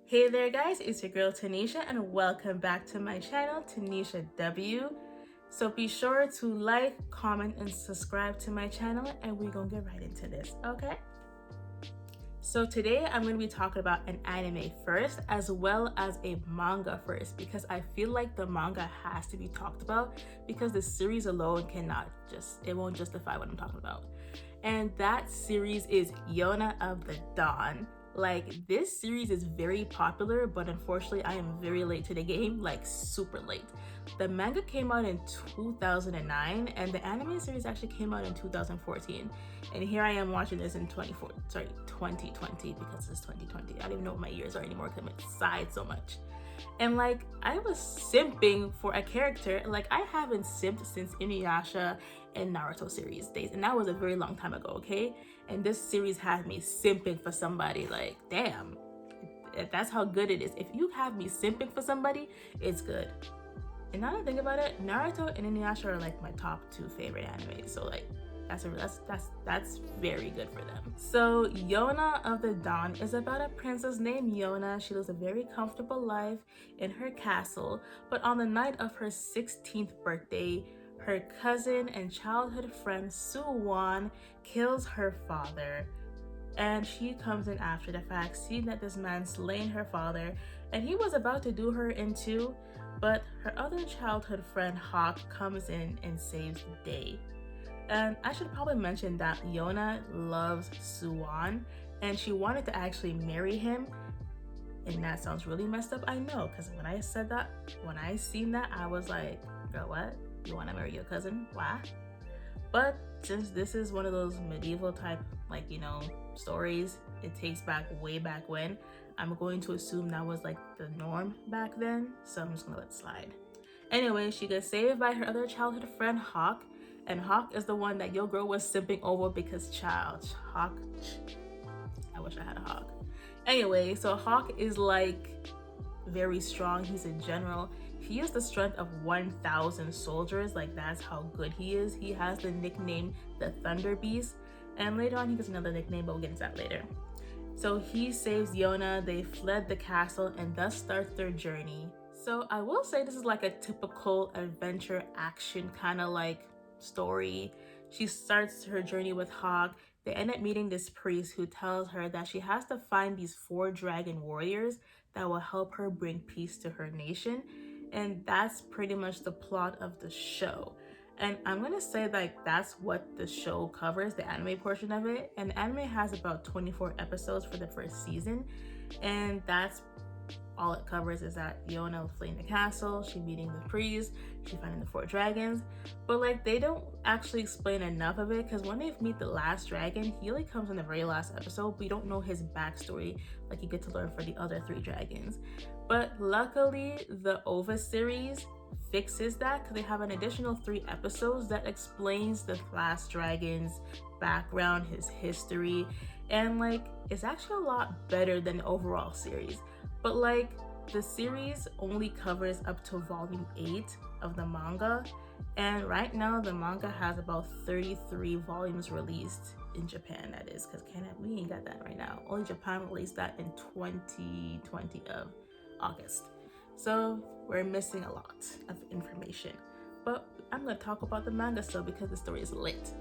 Hey there guys, it's your girl Tanisha and welcome back to my channel, Tanisha W. So be sure to like, comment, and subscribe to my channel and we're gonna get right into this, okay? So today I'm going to be talking about an anime first as well as a manga first because I feel like the manga has to be talked about because the series alone it won't justify what I'm talking about. And that series is Yona of the Dawn. Like, this series is very popular, but unfortunately I am very late to the game, like super late. The manga came out in 2009 and the anime series actually came out in 2014. And here I am watching this in 2020 because it's 2020. I don't even know what my years are anymore because I'm excited so much. And like, I was simping for a character. Like, I haven't simped since Inuyasha and Naruto series days, and that was a very long time ago, okay? And this series had me simping for somebody. Like, damn, that's how good it is. If you have me simping for somebody, it's good. And now that I think about it, Naruto and Inuyasha are like my top 2 favorite animes. So like, that's very good for them. So Yona of the Dawn is about a princess named Yona. She lives a very comfortable life in her castle, but on the night of her 16th birthday, her cousin and childhood friend Soo-won kills her father. And she comes in after the fact, seeing that this man slain her father, and he was about to do her in too, but her other childhood friend Hawk comes in and saves the day. And I should probably mention that Yona loves Soo-won and she wanted to actually marry him. And that sounds really messed up, I know, because when I seen that, I was like, girl, what? You want to marry your cousin? Why? But since this is one of those medieval type, like, you know, stories, it takes way back when, I'm going to assume that was like the norm back then. So I'm just gonna let it slide. Anyway, she gets saved by her other childhood friend Hawk. And Hawk is the one that your girl was simping over because Hawk, I wish I had a Hawk. Anyway, so Hawk is like very strong. He's a general. He has the strength of 1,000 soldiers. Like, that's how good he is. He has the nickname the Thunder Beast. And later on he gets another nickname, but we'll get into that later. So he saves Yona, they fled the castle, and thus starts their journey. So I will say this is like a typical adventure action kind of like story. She starts her journey with Hawk. They end up meeting this priest who tells her that she has to find these 4 dragon warriors that will help her bring peace to her nation. And that's pretty much the plot of the show. And I'm gonna say like that's what the show covers, the anime portion of it. And the anime has about 24 episodes for the first season. And that's all it covers, is that Yona fleeing the castle, she meeting the priest, she finding the 4 dragons. But like, they don't actually explain enough of it, because when they meet the last dragon, he only comes in the very last episode. We don't know his backstory like you get to learn for the other 3 dragons. But luckily the OVA series fixes that, because they have an additional 3 episodes that explains the last dragon's background, his history, and like, it's actually a lot better than the overall series. But like, the series only covers up to volume 8 of the manga, and right now the manga has about 33 volumes released in Japan, that is, because Canada, we ain't got that right now. Only Japan released that in 2020 of August. So we're missing a lot of information. But I'm gonna talk about the manga still because the story is lit.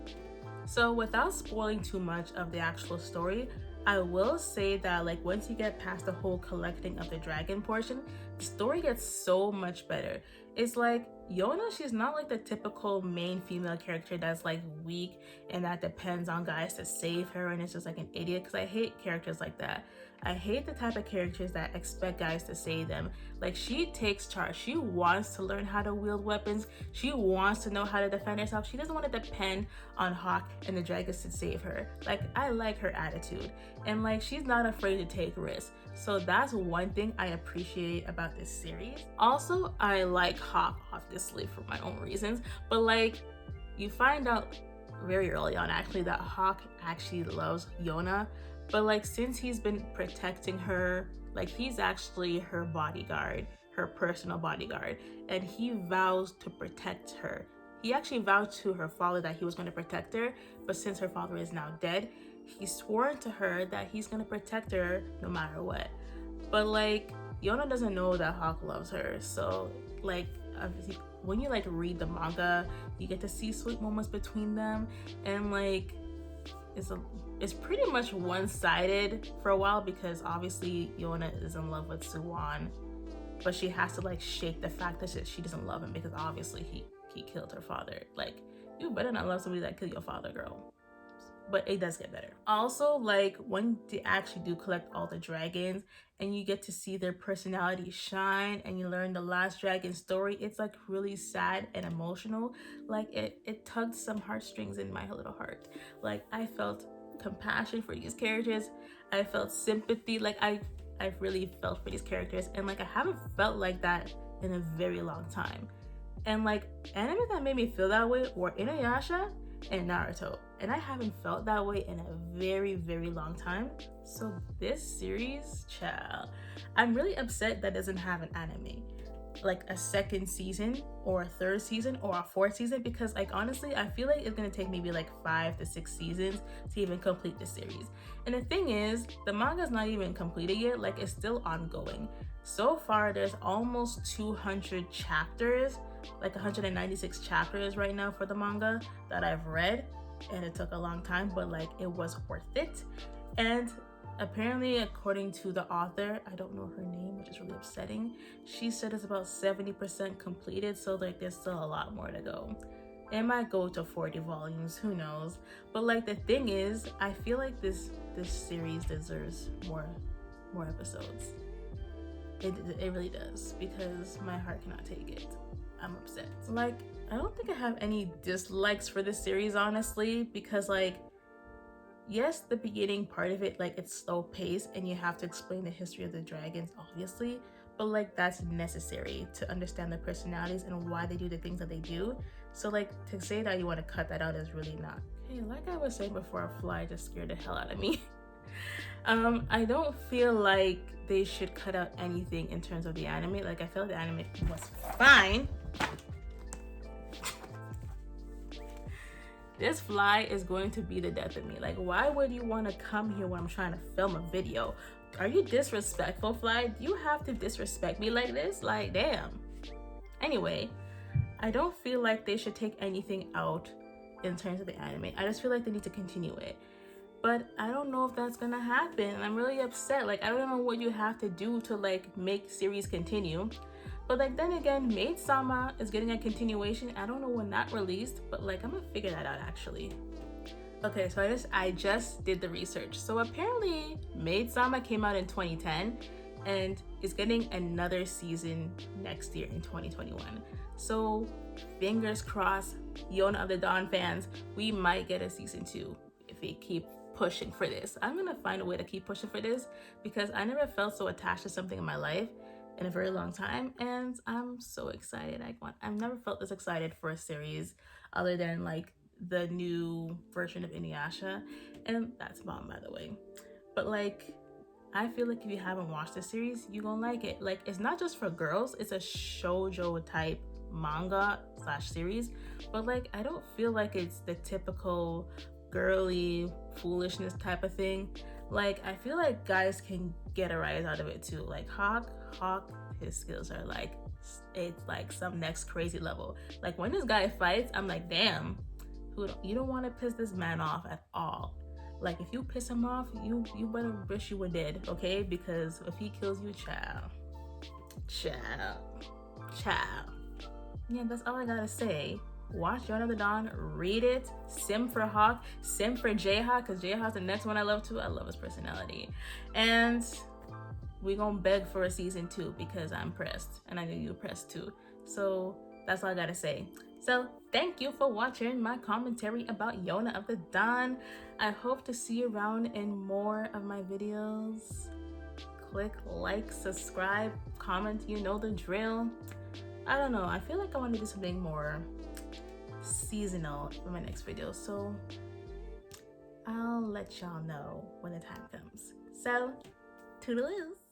So without spoiling too much of the actual story, I will say that like, once you get past the whole collecting of the dragon portion, the story gets so much better. It's like, Yona, she's not like the typical main female character that's like weak and that depends on guys to save her and it's just like an idiot, because I hate characters like that. I hate the type of characters that expect guys to save them. Like, she takes charge. She wants to learn how to wield weapons. She wants to know how to defend herself. She doesn't want to depend on Hawk and the dragons to save her. Like, I like her attitude. And like, she's not afraid to take risks. So that's one thing I appreciate about this series. Also, I like Hawk, obviously, for my own reasons. But like, you find out very early on actually that Hawk actually loves Yona. But like, since he's been protecting her, like, he's actually her bodyguard, her personal bodyguard, and he vows to protect her. He actually vowed to her father that he was going to protect her, but since her father is now dead, he swore to her that he's going to protect her no matter what. But like Yona doesn't know that Hawk loves her, so like obviously when you like read the manga, you get to see sweet moments between them, and like it's pretty much one-sided for a while because obviously Yona is in love with Soo-won, but she has to like shake the fact that she doesn't love him because obviously he killed her father. Like, you better not love somebody that killed your father, girl. But it does get better. Also, like when they actually do collect all the dragons and you get to see their personality shine and you learn the last dragon story, it's like really sad and emotional. Like it tugged some heartstrings in my little heart. Like I felt compassion for these characters. I felt sympathy. Like I really felt for these characters, and like I haven't felt like that in a very long time. And like anime that made me feel that way were Inuyasha and Naruto, and I haven't felt that way in a very, very long time. So this series, child, I'm really upset that doesn't have an anime, like a second season or a third season or a fourth season, because like honestly I feel like it's gonna take maybe like 5 to 6 seasons to even complete the series. And the thing is, the manga's not even completed yet, like it's still ongoing. So far there's almost 200 chapters, like 196 chapters right now for the manga that I've read, and it took a long time, but like it was worth it. And apparently, according to the author, I don't know her name, which is really upsetting, she said it's about 70% completed, so like there's still a lot more to go. It might go to 40 volumes, who knows. But like the thing is, I feel like this series deserves more episodes. It really does, because my heart cannot take it. I'm upset. Like, I don't think I have any dislikes for this series, honestly, because like, yes, the beginning part of it, like it's slow paced and you have to explain the history of the dragons, obviously, but like that's necessary to understand their personalities and why they do the things that they do. So like to say that you want to cut that out is really not. Hey, like I was saying before, a fly just scared the hell out of me. I don't feel like they should cut out anything in terms of the anime. Like I feel like the anime was fine. This fly is going to be the death of me. Like, why would you want to come here when I'm trying to film a video? Are you disrespectful, fly? Do you have to disrespect me like this? Like, damn. Anyway, I don't feel like they should take anything out in terms of the anime. I just feel like they need to continue it. But I don't know if that's gonna happen. I'm really upset. Like, I don't know what you have to do to like make series continue. But like then again, Maid-sama is getting a continuation. I don't know when that released, but like I'm gonna figure that out actually. Okay, so I just did the research. So apparently Maid-sama came out in 2010 and is getting another season next year in 2021. So fingers crossed, Yona of the Dawn fans, we might get a season 2 if we keep pushing for this. I'm gonna find a way to keep pushing for this because I never felt so attached to something in my life in a very long time, and I'm so excited. I've never felt this excited for a series other than like the new version of Inuyasha, and that's Momma, by the way. But like I feel like if you haven't watched the series, you gonna like it. Like it's not just for girls, it's a shoujo type manga / series, but like I don't feel like it's the typical girly foolishness type of thing. Like I feel like guys can get a rise out of it too. Like Hawk, his skills are like, it's like some next crazy level. Like when this guy fights, I'm like, damn, you don't want to piss this man off at all. Like if you piss him off, you better wish you were dead, okay? Because if he kills you, child. Yeah, that's all I gotta say. Watch Yona of the Dawn, read it, sim for Hawk, sim for Jae-ha, because Jae-ha's the next one I love too. I love his personality. And we gonna beg for a season 2 because I'm pressed, and I know you're pressed too. So that's all I gotta say. So thank you for watching my commentary about Yona of the Dawn. I hope to see you around in more of my videos. Click like, subscribe, comment, you know the drill. I don't know, I feel like I want to do something more seasonal for my next video, so I'll let y'all know when the time comes. So toodaloos.